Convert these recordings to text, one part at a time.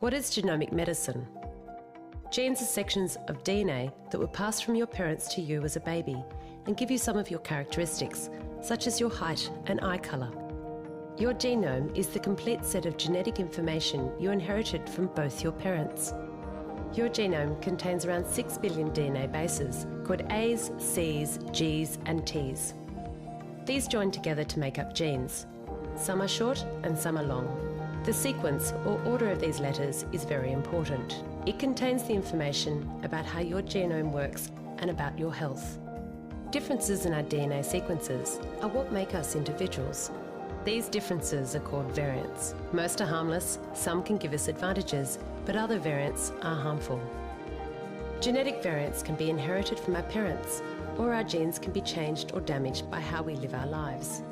What is genomic medicine? Genes are sections of DNA that were passed from your parents to you as a baby and give you some of your characteristics, such as your height and eye colour. Your genome is the complete set of genetic information you inherited from both your parents. Your genome contains around 6 billion DNA bases called A's, C's, G's and T's. These join together to make up genes. Some are short and some are long. The sequence or order of these letters is very important. It contains the information about how your genome works and about your health. Differences in our DNA sequences are what make us individuals. These differences are called variants. Most are harmless, some can give us advantages, but other variants are harmful. Genetic variants can be inherited from our parents, or our genes can be changed or damaged by how we live our lives.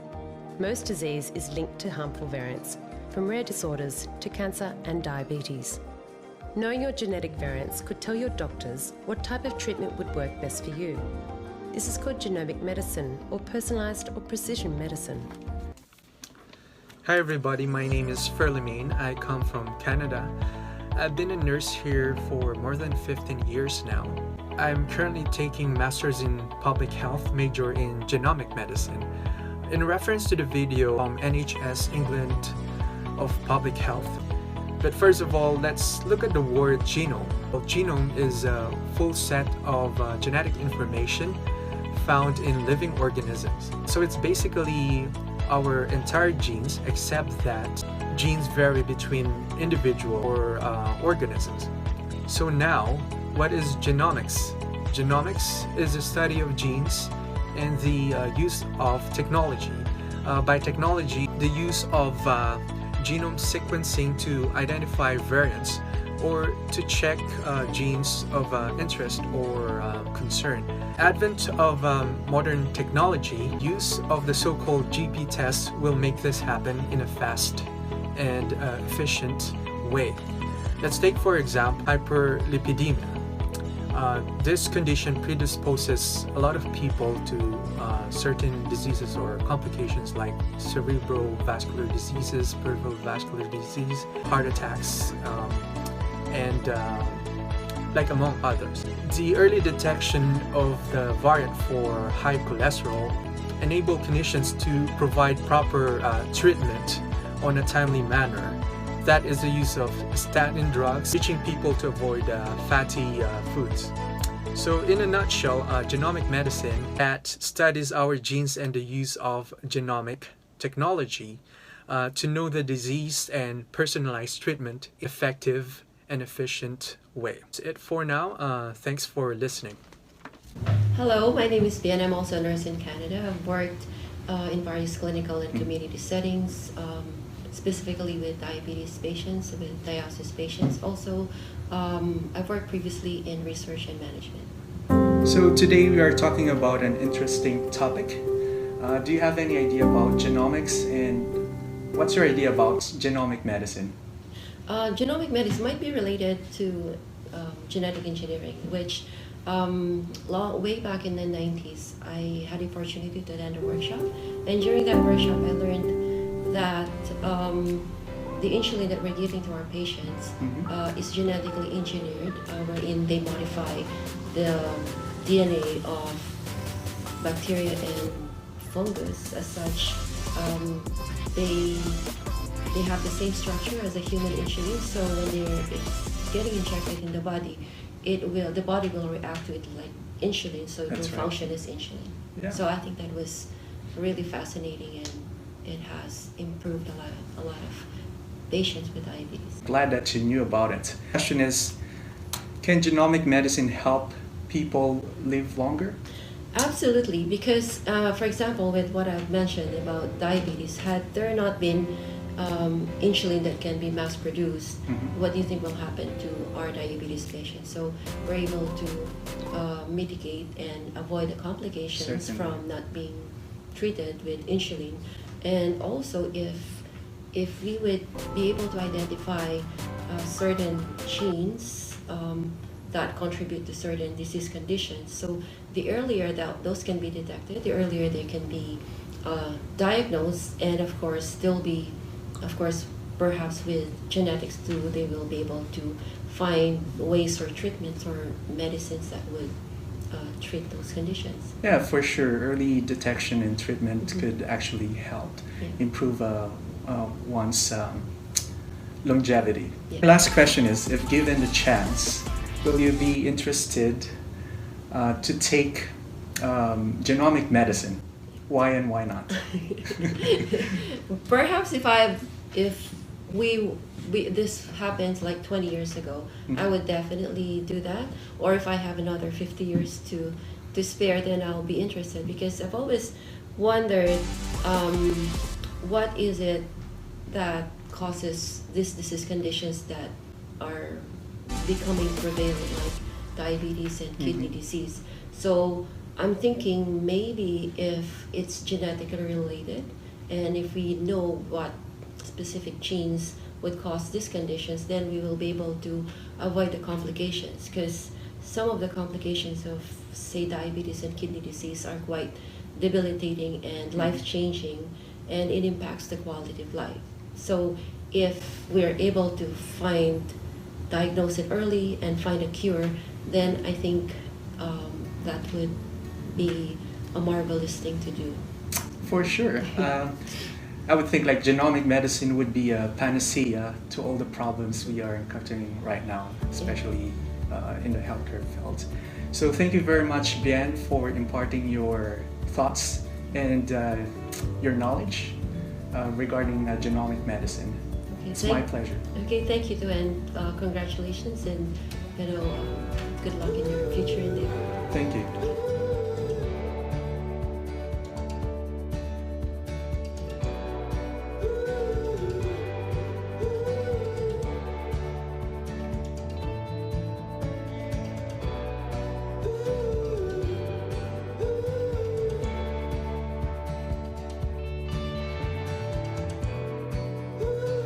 Most disease is linked to harmful variants, from rare disorders to cancer and diabetes. Knowing your genetic variants could tell your doctors what type of treatment would work best for you. This is called genomic medicine or personalised or precision medicine. Hi everybody, my name is Ferlamine. I come from Canada. I've been a nurse here for more than 15 years now. I'm currently taking Masters in Public Health, major in Genomic Medicine. In reference to the video from NHS England of Public Health. But first of all, let's look at the word genome. Well, genome is a full set of genetic information found in living organisms. So it's basically our entire genes, except that genes vary between individual or organisms. So now, what is genomics? Genomics is the study of genes and the use of technology. By technology, the use of genome sequencing to identify variants or to check genes of interest or concern. Advent of modern technology, use of the so-called GP test will make this happen in a fast and efficient way. Let's take for example hyperlipidemia. This condition predisposes a lot of people to certain diseases or complications like cerebrovascular diseases, peripheral vascular disease, heart attacks, and like among others. The early detection of the variant for high cholesterol enable clinicians to provide proper treatment on a timely manner. That is the use of statin drugs, teaching people to avoid fatty foods. So in a nutshell, genomic medicine that studies our genes and the use of genomic technology to know the disease and personalized treatment effective and efficient way. That's it for now. Thanks for listening. Hello, my name is Ben. I'm also a nurse in Canada. I've worked in various clinical and community settings, specifically with diabetes patients, with dialysis patients. Also, I've worked previously in research and management. So today we are talking about an interesting topic. Do you have any idea about genomics, and what's your idea about genomic medicine? Genomic medicine might be related to genetic engineering, which way back in the 90s, I had the opportunity to attend a workshop, and during that workshop I learned that the insulin that we're giving to our patients is genetically engineered, wherein they modify the DNA of bacteria and fungus. As such, they have the same structure as a human insulin, so when it's getting injected in the body, the body will react to it like insulin, so it will function as insulin. Yeah. So I think that was really fascinating, and it has improved a lot of patients with diabetes. Glad that you knew about it. The question is, can genomic medicine help people live longer? Absolutely, because for example, with what I've mentioned about diabetes, had there not been insulin that can be mass produced, what do you think will happen to our diabetes patients? So we're able to mitigate and avoid the complications from not being treated with insulin. And also, if we would be able to identify certain genes that contribute to certain disease conditions, so the earlier that those can be detected, the earlier they can be diagnosed, and of course still be perhaps with genetics too, they will be able to find ways or treatments or medicines that would treat those conditions. Yeah, for sure. Early detection and treatment could actually help improve one's longevity. Yeah. Last question is, if given the chance, will you be interested to take genomic medicine? Why and why not? Perhaps if this happens like 20 years ago, I would definitely do that. Or if I have another 50 years to spare, then I'll be interested, because I've always wondered what is it that causes these disease conditions that are becoming prevalent, like diabetes and kidney disease. So I'm thinking maybe if it's genetically related, and if we know what specific genes would cause these conditions, then we will be able to avoid the complications, because some of the complications of, say, diabetes and kidney disease are quite debilitating and life-changing, and it impacts the quality of life. So if we're able to diagnose it early and find a cure, then I think that would be a marvelous thing to do. For sure. I would think like genomic medicine would be a panacea to all the problems we are encountering right now, especially in the healthcare field. So thank you very much, Bien, for imparting your thoughts and your knowledge regarding genomic medicine. Okay, It's my pleasure. Okay, thank you too, and congratulations, and good luck in your future endeavor. Thank you.